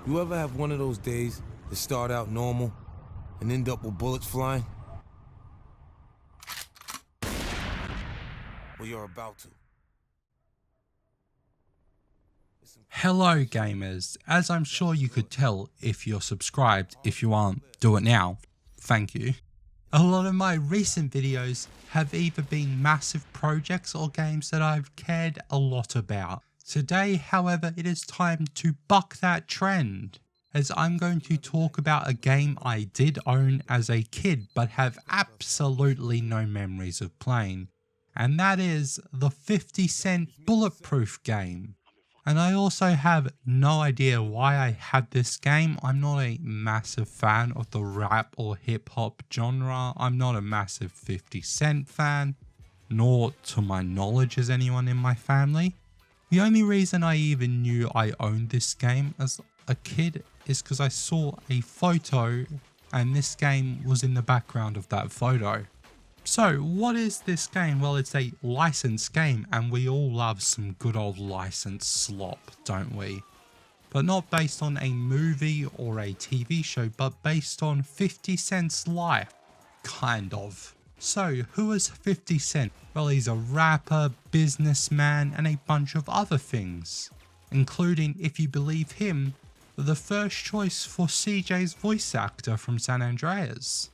You ever have one of those days that start out normal and end up with bullets flying? Well, you're about to. Hello gamers, as I'm sure you could tell if you're subscribed. If you aren't, do it now. Thank you. A lot of my recent videos have either been massive projects or games that I've cared a lot about. Today, however, it is time to buck that trend, as I'm going to talk about a game I did own as a kid but have absolutely no memories of playing, and that is the 50 Cent Bulletproof game. And I also have no idea why I had this game. I'm not a massive fan of the rap or hip hop genre. I'm not a massive 50 Cent fan, nor to my knowledge is anyone in my family. The only reason I even knew I owned this game as a kid is because I saw a photo and this game was in the background of that photo. So what is this game? Well, it's a licensed game and we all love some good old licensed slop, don't we? But not based on a movie or a TV show, but based on 50 Cent's life, kind of. So who is 50 Cent? Well, he's a rapper, businessman and a bunch of other things, including, if you believe him, the first choice for CJ's voice actor from San Andreas.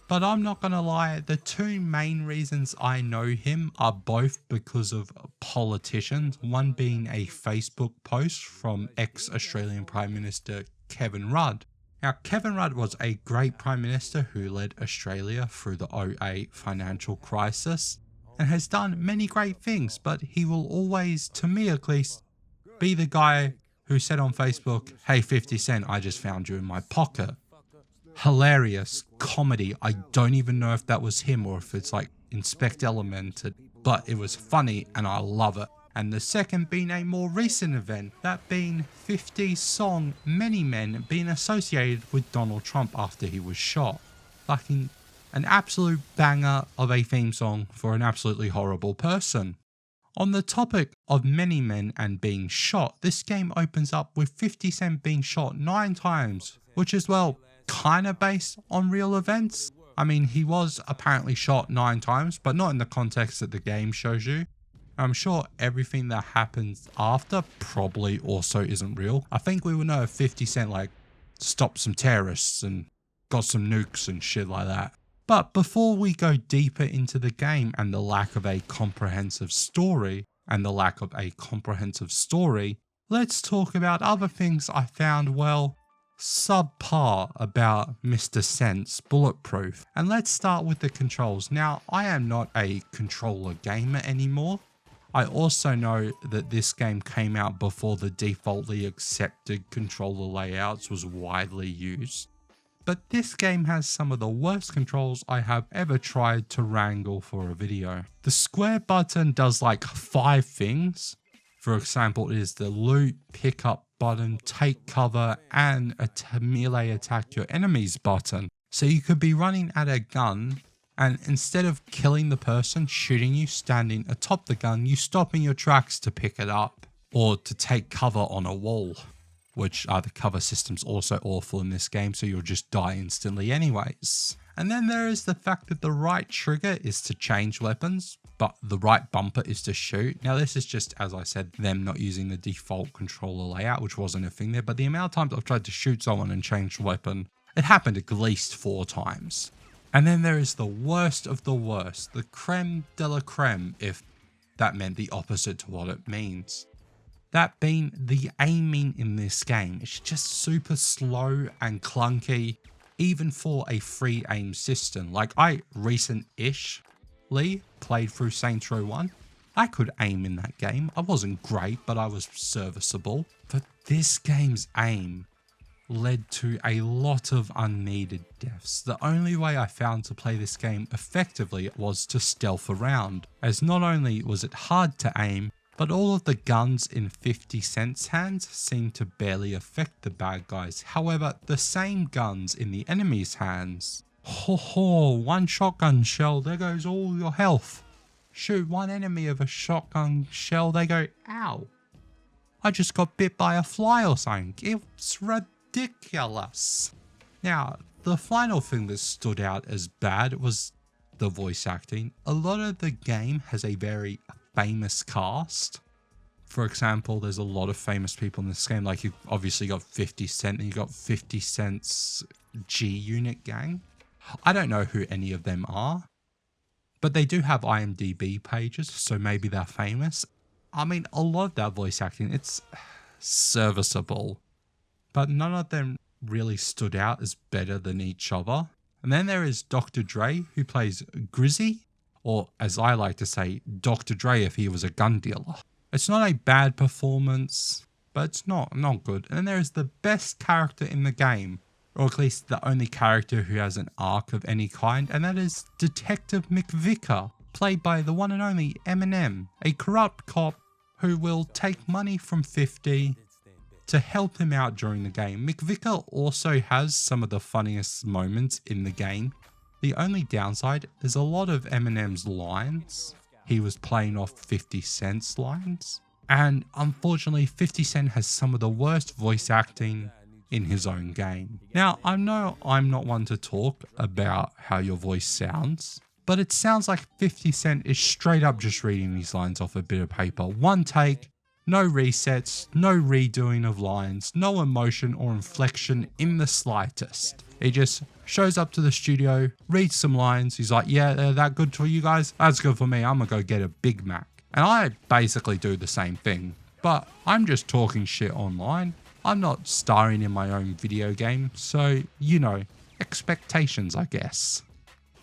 But I'm not gonna lie, the two main reasons I know him are both because of politicians, one being a Facebook post from ex-Australian Prime Minister Kevin Rudd. Now, Kevin Rudd was a great Prime Minister who led Australia through the 2008 financial crisis and has done many great things, but he will always, to me at least, be the guy who said on Facebook, "Hey 50 Cent, I just found you in my pocket." Hilarious comedy. I don't even know if that was him or if it's like Inspect Elemented, but it was funny and I love it. And the second being a more recent event, that being 50's song Many Men being associated with Donald Trump after he was shot. Fucking an absolute banger of a theme song for an absolutely horrible person. On the topic of Many Men and being shot, this game opens up with 50 Cent being shot 9 times, which is, well, kind of based on real events. I mean, he was apparently shot 9 times, but not in the context that the game shows you. I'm sure everything that happens after probably also isn't real. I think we would know if 50 Cent like stopped some terrorists and got some nukes and shit like that. But before we go deeper into the game and the lack of a comprehensive story, let's talk about other things I found, well, subpar about Mr. Cent's Bulletproof. And let's start with the controls. Now, I am not a controller gamer anymore. I also know that this game came out before the defaultly accepted controller layouts was widely used. But this game has some of the worst controls I have ever tried to wrangle for a video. The square button does like 5 things. For example, it is the loot, pick up button, take cover, and a melee attack your enemies button. So you could be running at a gun and instead of killing the person shooting you standing atop the gun, you stop in your tracks to pick it up or to take cover on a wall, which the cover system's also awful in this game, so you'll just die instantly anyways. And then there is the fact that the right trigger is to change weapons, but the right bumper is to shoot. Now this is just, as I said, them not using the default controller layout, which wasn't a thing there, but the amount of times I've tried to shoot someone and change weapon, it happened at least 4 times. And then there is the worst of the worst, the creme de la creme, if that meant the opposite to what it means. That being the aiming in this game. It's just super slow and clunky, even for a free aim system. Like I recent-ishly played through Saints Row 1. I could aim in that game. I wasn't great, but I was serviceable. But this game's aim led to a lot of unneeded deaths. The only way I found to play this game effectively was to stealth around, as not only was it hard to aim, but all of the guns in 50 Cent's hands seemed to barely affect the bad guys. However, the same guns in the enemy's hands, one shotgun shell, there goes all your health. Shoot one enemy of a shotgun shell, they go, ow. I just got bit by a fly or something. It's ridiculous. Now, the final thing that stood out as bad was the voice acting. A lot of the game has a very famous cast. For example, there's a lot of famous people in this game. Like, you've obviously got 50 Cent and you got 50 Cent's G-Unit gang. I don't know who any of them are, but they do have IMDb pages, so maybe they're famous. I mean, a lot of that voice acting, it's serviceable, but none of them really stood out as better than each other. And then there is Dr. Dre, who plays Grizzy, or as I like to say, Dr. Dre if he was a gun dealer. It's not a bad performance, but it's not good. And then there is the best character in the game, or at least the only character who has an arc of any kind, and that is Detective McVicker, played by the one and only Eminem, a corrupt cop who will take money from 50 to help him out during the game. McVicker also has some of the funniest moments in the game. The only downside is a lot of Eminem's lines. He was playing off 50 Cent's lines. And unfortunately, 50 Cent has some of the worst voice acting in his own game. Now, I know I'm not one to talk about how your voice sounds, but it sounds like 50 Cent is straight up just reading these lines off a bit of paper. One take, no resets, no redoing of lines, no emotion or inflection in the slightest. He just shows up to the studio, reads some lines. He's like, yeah, they're that good for you guys? That's good for me. I'm gonna go get a Big Mac. And I basically do the same thing, but I'm just talking shit online. I'm not starring in my own video game, so, you know, expectations, I guess.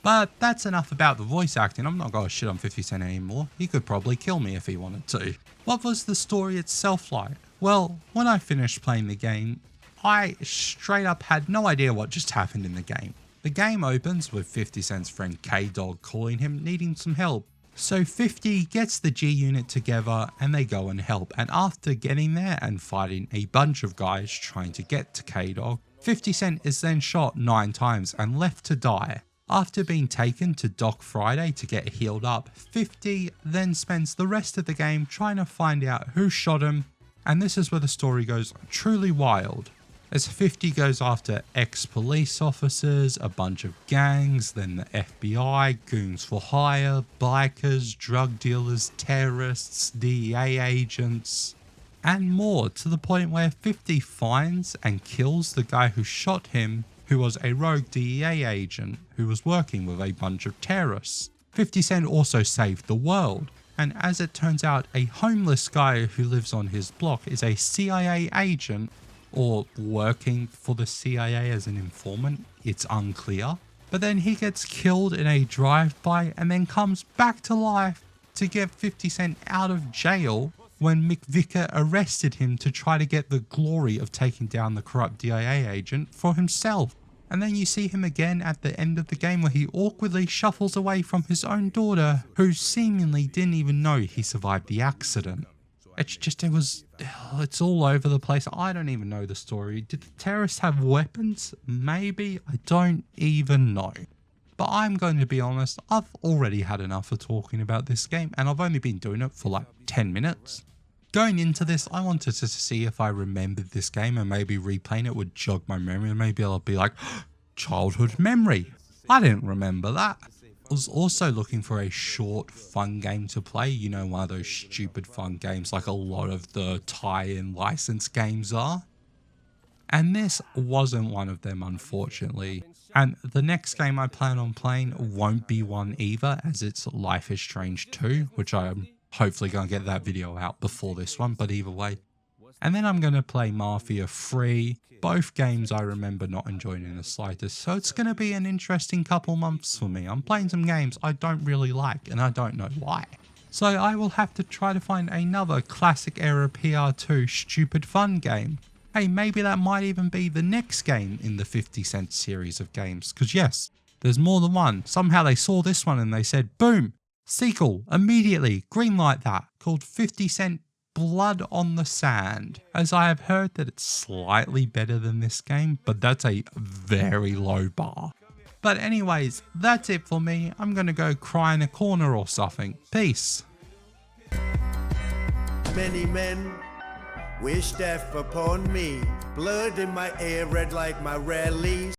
But that's enough about the voice acting. I'm not gonna shit on 50 Cent anymore. He could probably kill me if he wanted to. What was the story itself like? Well, when I finished playing the game, I straight up had no idea what just happened in the game. The game opens with 50 Cent's friend K-Dog calling him needing some help. So 50 gets the G-Unit together and they go and help. And after getting there and fighting a bunch of guys trying to get to K-Dog, 50 Cent is then shot 9 times and left to die. After being taken to Doc Friday to get healed up, 50 then spends the rest of the game trying to find out who shot him, and this is where the story goes truly wild. As 50 goes after ex-police officers, a bunch of gangs, then the FBI, goons for hire, bikers, drug dealers, terrorists, DEA agents, and more, to the point where 50 finds and kills the guy who shot him, who was a rogue DEA agent who was working with a bunch of terrorists. 50 Cent also saved the world, and as it turns out, a homeless guy who lives on his block is a CIA agent, or working for the CIA as an informant, it's unclear. But then he gets killed in a drive-by and then comes back to life to get 50 Cent out of jail when McVicker arrested him to try to get the glory of taking down the corrupt DIA agent for himself. And then you see him again at the end of the game where he awkwardly shuffles away from his own daughter, who seemingly didn't even know he survived the accident. It's all over the place. I don't even know the story. Did the terrorists have weapons? Maybe. I don't even know. But I'm going to be honest, I've already had enough of talking about this game, and I've only been doing it for like 10 minutes. Going into this, I wanted to see if I remembered this game, and maybe replaying it would jog my memory, and maybe I'll be like, childhood memory. I didn't remember that. I was also looking for a short, fun game to play, you know, one of those stupid fun games like a lot of the tie-in license games are. And this wasn't one of them, unfortunately. And the next game I plan on playing won't be one either, as it's Life is Strange 2, which I'm hopefully going to get that video out before this one, but either way. And then I'm going to play Mafia 3, both games I remember not enjoying in the slightest, so it's going to be an interesting couple months for me. I'm playing some games I don't really like, and I don't know why. So I will have to try to find another classic era PR2 stupid fun game. Hey, maybe that might even be the next game in the 50 Cent series of games, because yes, there's more than one. Somehow they saw this one and they said, boom, sequel, immediately, greenlight that, called 50 Cent Blood on the Sand, as I have heard that it's slightly better than this game, but that's a very low bar. But anyways, that's it for me. I'm gonna go cry in a corner or something. Peace. Many men Wish death upon me. Blood in my ear, red like my release.